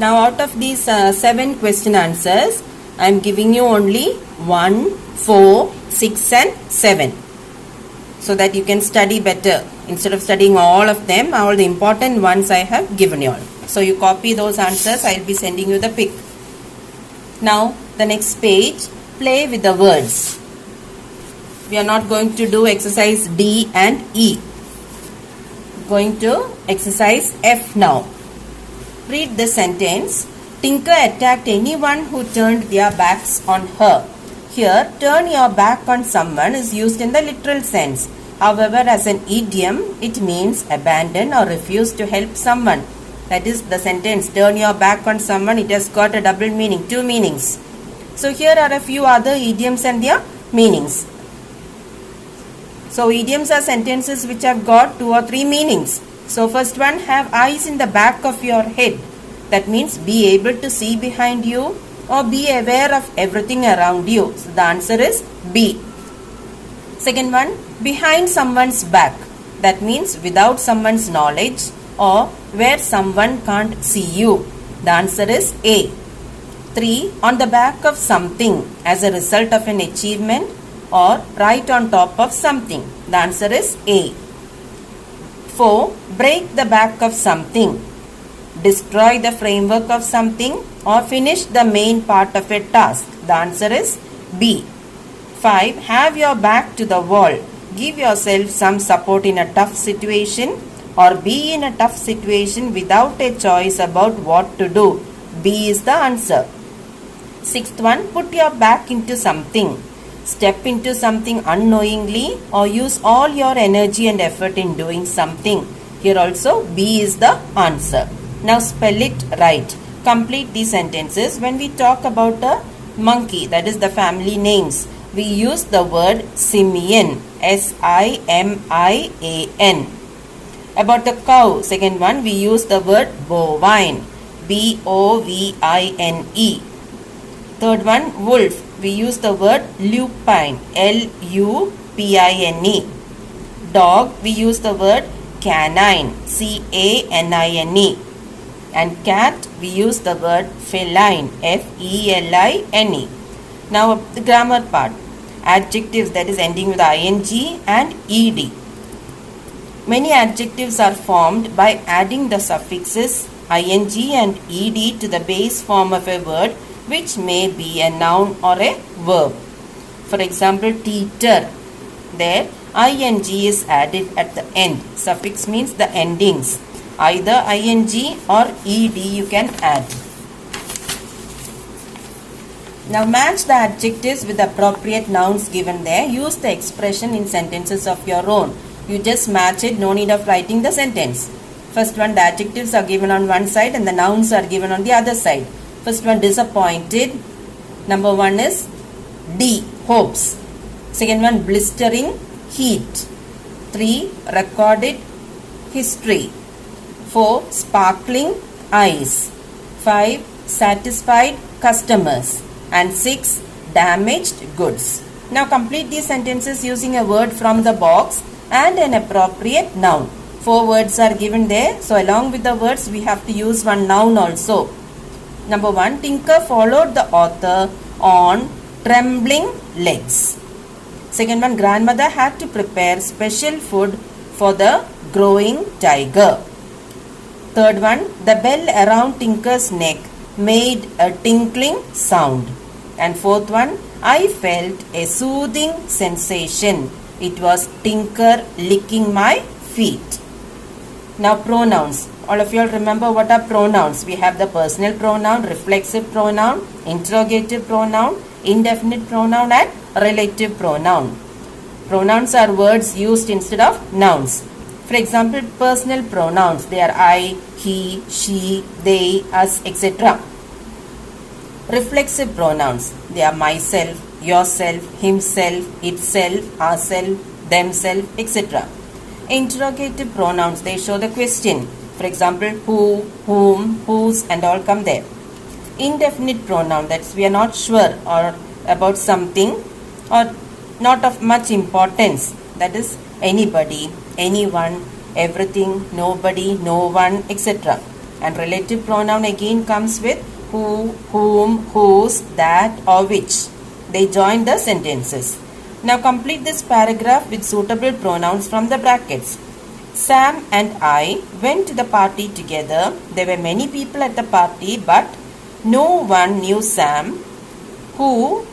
Now out of these 7 question answers, I am giving you only 1, 4, 6 and 7. So that you can study better. Instead of studying all of them, all the important ones I have given you all. So you copy those answers, I will be sending you the pic. Now the next page, play with the words. We are not going to do exercise D and E. Going to exercise F now. Read the sentence. Tinker attacked anyone who turned their backs on her. Here, turn your back on someone is used in the literal sense. However, as an idiom, it means abandon or refuse to help someone. That is the sentence, turn your back on someone. It has got a double meaning, 2 meanings. So here are a few other idioms and their meanings. So idioms are sentences which have got 2 or 3 meanings. So first one, have eyes in the back of your head. That means be able to see behind you or be aware of everything around you. So the answer is B. Second one, behind someone's back. That means without someone's knowledge or where someone can't see you. The answer is A. 3, on the back of something as a result of an achievement or right on top of something. The answer is A. 4, break the back of something. Destroy the framework of something or finish the main part of a task. The answer is B. 5, have your back to the wall. Give yourself some support in a tough situation or be in a tough situation without a choice about what to do. B is the answer. Sixth one, put your back into something. Step into something unknowingly or use all your energy and effort in doing something. Here also B is the answer. Now spell it right. Complete these sentences. When we talk about a monkey, that is the family names, we use the word simian, S-I-M-I-A-N. About the cow, second one, we use the word bovine, B-O-V-I-N-E. Third one, wolf, we use the word lupine, L-U-P-I-N-E. Dog, we use the word canine, C-A-N-I-N-E. And cat, we use the word feline, F-E-L-I-N-E. Now the grammar part. Adjectives, that is ending with ing and ed. Many adjectives are formed by adding the suffixes ing and ed to the base form of a word, which may be a noun or a verb. For example, teeter. There ing is added at the end. Suffix means the endings. Either ing or ed you can add. Now match the adjectives with the appropriate nouns given there. Use the expression in sentences of your own. You just match it, no need of writing the sentence. First one, the adjectives are given on one side and the nouns are given on the other side. First one, disappointed. Number 1 is D, hopes. Second one, blistering heat. 3, recorded history. 4, sparkling eyes. 5, satisfied customers. And 6, damaged goods. Now complete these sentences using a word from the box and an appropriate noun. 4 words are given there. So along with the words we have to use one noun also. Number 1, Tinker followed the author on trembling legs. Second one, grandmother had to prepare special food for the growing tiger. Third one, the bell around Tinker's neck made a tinkling sound. And fourth one, I felt a soothing sensation. It was Tinker licking my feet. Now pronouns. All of you all remember what are pronouns. We have the personal pronoun, reflexive pronoun, interrogative pronoun, indefinite pronoun and relative pronoun. Pronouns are words used instead of nouns. For example, personal pronouns, they are I, he, she, they, us, etc. Reflexive pronouns, they are myself, yourself, himself, itself, ourself, themself, etc. Interrogative pronouns, they show the question. For example, who, whom, whose and all come there. Indefinite pronoun, that's we are not sure or about something or not of much importance. That is anybody, anyone, everything, nobody, no one, etc. And relative pronoun again comes with who, whom, whose, that or which. They join the sentences. Now complete this paragraph with suitable pronouns from the brackets. Sam and I went to the party together. There were many people at the party, but no one knew Sam, who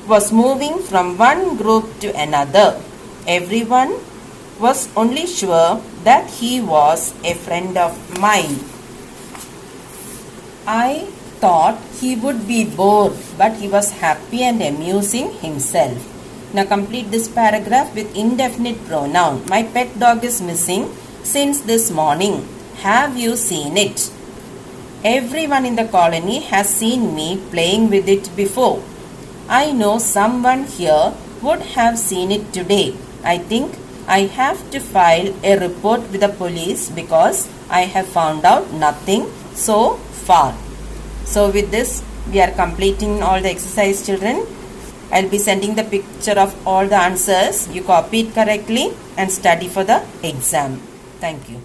was moving from one group to another. Everyone was only sure that he was a friend of mine. I thought he would be bored, but he was happy and amusing himself. Now complete this paragraph with indefinite pronoun. My pet dog is missing since this morning. Have you seen it? Everyone in the colony has seen me playing with it before. I know someone here would have seen it today. I think I have to file a report with the police because I have found out nothing so far. So with this, we are completing all the exercise, children. I'll be sending the picture of all the answers. You copy it correctly and study for the exam. Thank you.